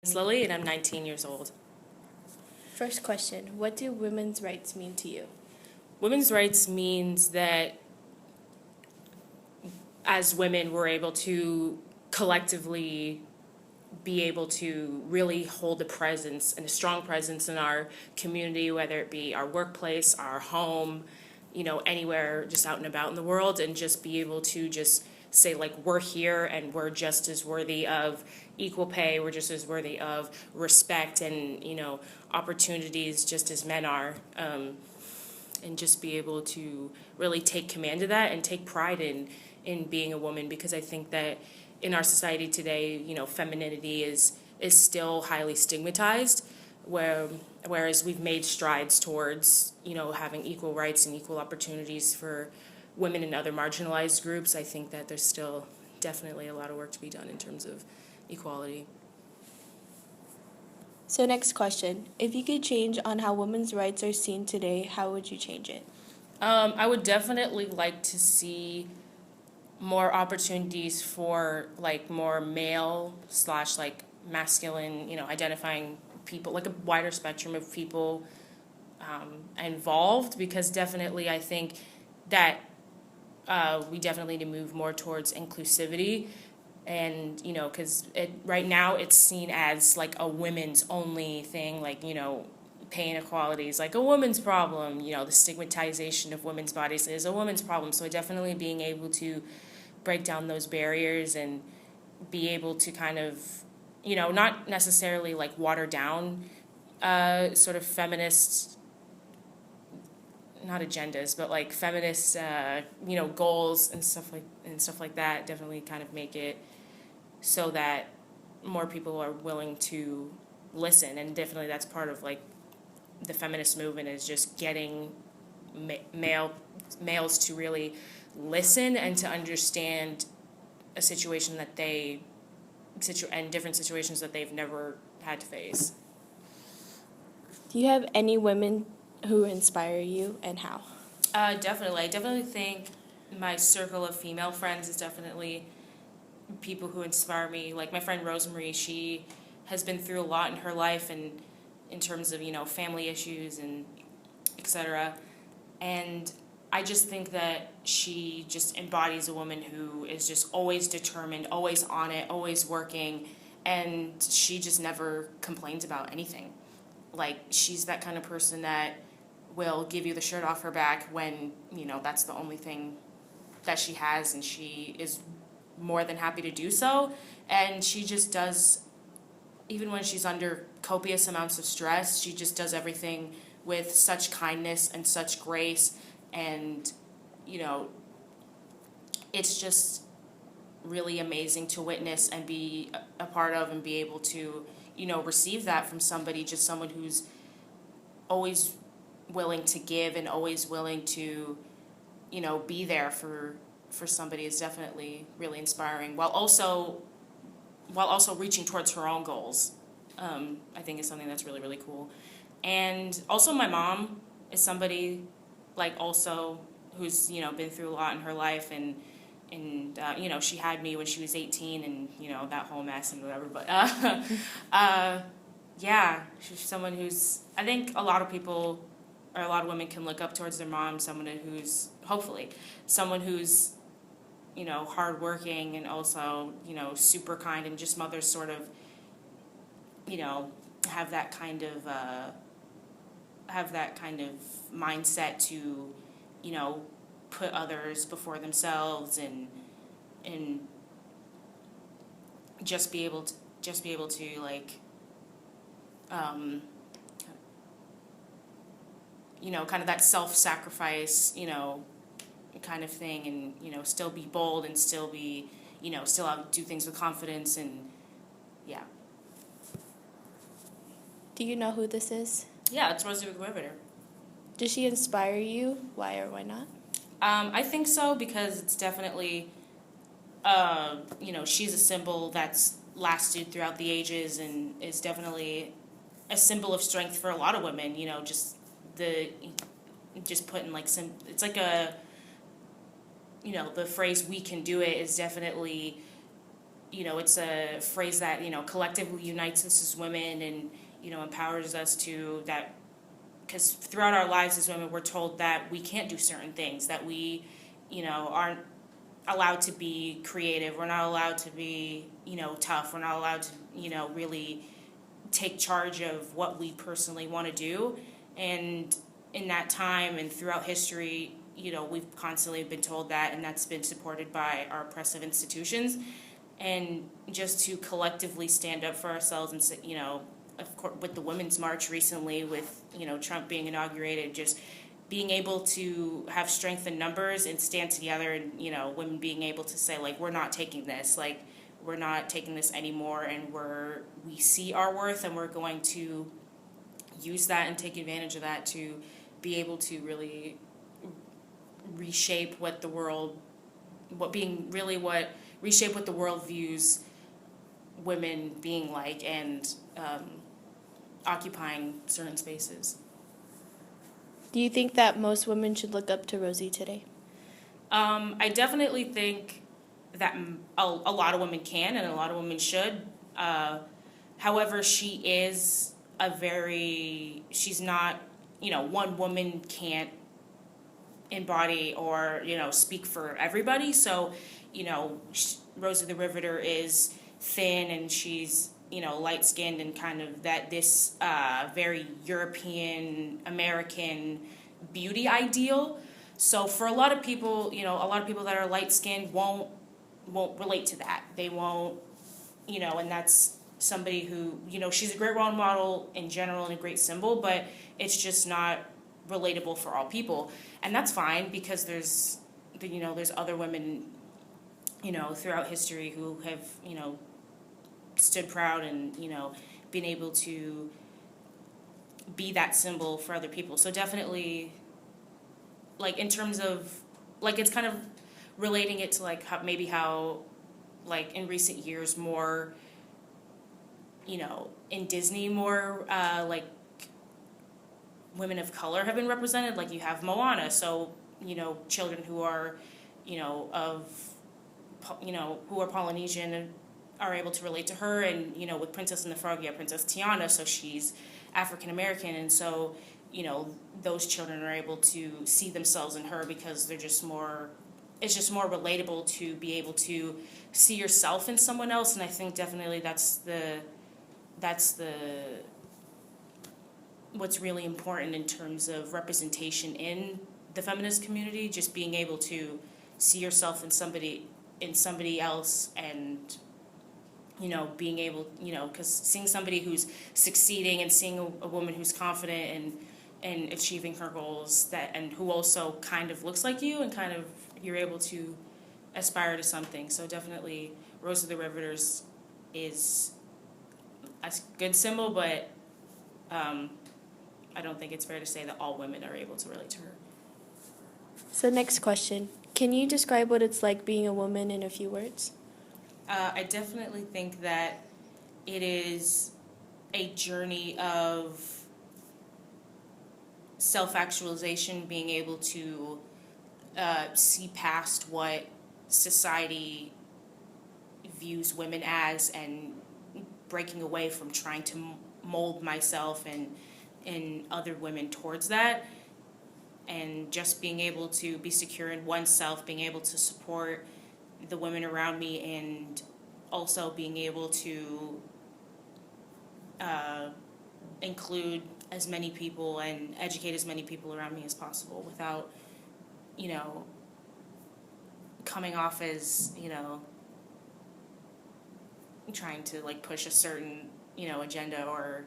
It's Lily, and I'm 19 years old. First question, what do women's rights mean to you? Women's rights means that as women, we're able to collectively be able to really hold a presence and a strong presence in our community, whether it be our workplace, our home, anywhere just out and about in the world, and just be able to just say, like, we're here and we're just as worthy of equal pay, we're just as worthy of respect and, opportunities just as men are. And just be able to really take command of that and take pride in being a woman, because I think that in our society today, femininity is still highly stigmatized, whereas we've made strides towards, having equal rights and equal opportunities for women and other marginalized groups. I think that there's still definitely a lot of work to be done in terms of equality. So next question, if you could change on how women's rights are seen today, how would you change it? I would definitely like to see more opportunities for like more male slash like masculine, identifying people, like a wider spectrum of people involved, because definitely I think that we definitely need to move more towards inclusivity. And, because right now it's seen as like a women's only thing, like, pay inequality is like a woman's problem, the stigmatization of women's bodies is a woman's problem. So definitely being able to break down those barriers and be able to kind of, not necessarily like water down sort of feminist, not agendas, but like feminist, goals and stuff like that. Definitely kind of make it so that more people are willing to listen, and definitely that's part of like the feminist movement, is just getting males to really listen and to understand a situation that and different situations that they've never had to face. Do you have any women who inspire you and how? Definitely. I definitely think my circle of female friends is definitely people who inspire me. Like my friend Rosemarie, she has been through a lot in her life, and in terms of, family issues and etc. And I just think that she just embodies a woman who is just always determined, always on it, always working, and she just never complains about anything. Like, she's that kind of person that will give you the shirt off her back when, that's the only thing that she has, and she is more than happy to do so. And she just does, even when she's under copious amounts of stress, she just does everything with such kindness and such grace. And, it's just really amazing to witness and be a part of, and be able to, receive that from somebody, just someone who's always willing to give and always willing to, be there for somebody, is definitely really inspiring, while also reaching towards her own goals. I think is something that's really, really cool. And also my mom is somebody like also who's, been through a lot in her life, and she had me when she was 18, and, that whole mess and whatever. But yeah, she's someone who's, I think a lot of people, or a lot of women, can look up towards their mom, someone who's, hopefully, someone who's, hardworking, and also, super kind, and just mothers sort of, have that kind of mindset to, put others before themselves, and just be able to like kind of that self-sacrifice, kind of thing, and still be bold, and still be, still do things with confidence, and yeah. Do you know who this is? Yeah, it's Rosie Riveter. Does she inspire you? Why or why not? I think so, because it's definitely, she's a symbol that's lasted throughout the ages, and is definitely a symbol of strength for a lot of women. Just putting like it's like a, the phrase "we can do it" is definitely it's a phrase that, collectively unites us as women and, empowers us to that, because throughout our lives as women, we're told that we can't do certain things, that we, aren't allowed to be creative, we're not allowed to be, tough, we're not allowed to, really take charge of what we personally want to do. And in that time and throughout history, we've constantly been told that, and that's been supported by our oppressive institutions. And just to collectively stand up for ourselves and, of course, with the Women's March recently, with, Trump being inaugurated, just being able to have strength in numbers and stand together, and, women being able to say, like, we're not taking this, like, we're not taking this anymore, and we see our worth, and we're going to use that and take advantage of that to be able to really reshape what the world views women being like, and occupying certain spaces. Do you think that most women should look up to Rosie today? I definitely think that a lot of women can, and a lot of women should. However, she's not, one woman can't embody or, speak for everybody. So, Rosie the Riveter is thin, and she's, light skinned, and kind of this very European American beauty ideal. So for a lot of people, that are light skinned won't relate to that. They won't, and that's somebody who, she's a great role model in general and a great symbol, but it's just not relatable for all people. And that's fine, because there's other women, throughout history who have, stood proud and, been able to be that symbol for other people. So definitely, like, in terms of, like, it's kind of relating it to, like, how like, in recent years, more, in Disney, more, like, women of color have been represented. Like, you have Moana, so, children who are, who are Polynesian and are able to relate to her. And, with Princess and the Frog, you have Princess Tiana, so she's African American, and so, those children are able to see themselves in her, because they're just more, it's just more relatable to be able to see yourself in someone else. And I think definitely that's what's really important in terms of representation in the feminist community, just being able to see yourself in somebody else, and, being able, because seeing somebody who's succeeding, and seeing a woman who's confident and achieving her goals, and who also kind of looks like you, and kind of you're able to aspire to something. So definitely Rosie the Riveters is a good symbol, but I don't think it's fair to say that all women are able to relate to her. So next question. Can you describe what it's like being a woman in a few words? I definitely think that it is a journey of self-actualization, being able to see past what society views women as, and breaking away from trying to mold myself and other women towards that, and just being able to be secure in oneself, being able to support the women around me, and also being able to include as many people and educate as many people around me as possible, without, coming off as, trying to, like, push a certain, agenda, or,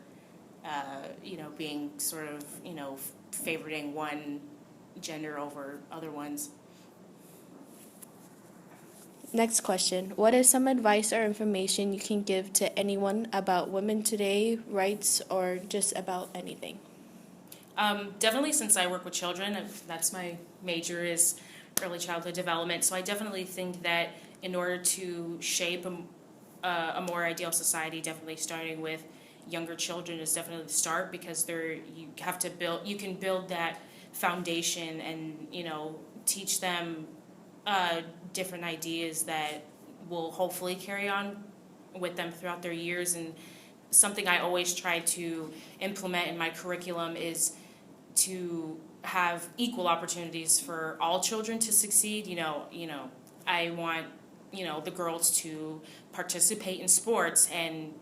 being sort of, favoriting one gender over other ones. Next question. What is some advice or information you can give to anyone about women today, rights, or just about anything? Definitely, since I work with children, that's my major, is early childhood development. So I definitely think that in order to shape a more ideal society, definitely starting with younger children is definitely the start, because you can build that foundation, and, teach them different ideas that will hopefully carry on with them throughout their years. And something I always try to implement in my curriculum is to have equal opportunities for all children to succeed. I want, the girls to participate in sports and,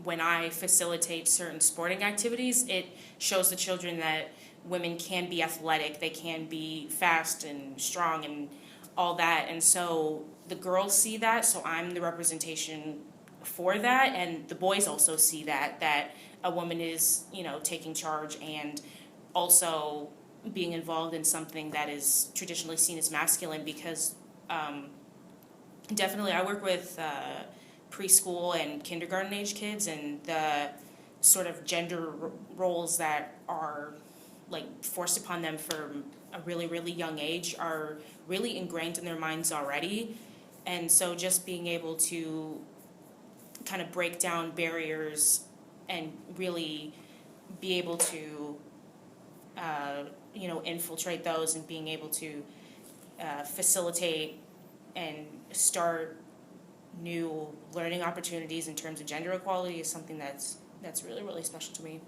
when I facilitate certain sporting activities, it shows the children that women can be athletic, they can be fast and strong and all that. And so the girls see that, so I'm the representation for that, and the boys also see that a woman is, taking charge and also being involved in something that is traditionally seen as masculine. Because definitely I work with preschool and kindergarten age kids, and the sort of gender roles that are like forced upon them from a really, really young age are really ingrained in their minds already. And so just being able to kind of break down barriers and really be able to infiltrate those, and being able to facilitate and start new learning opportunities in terms of gender equality is something that's really, really special to me.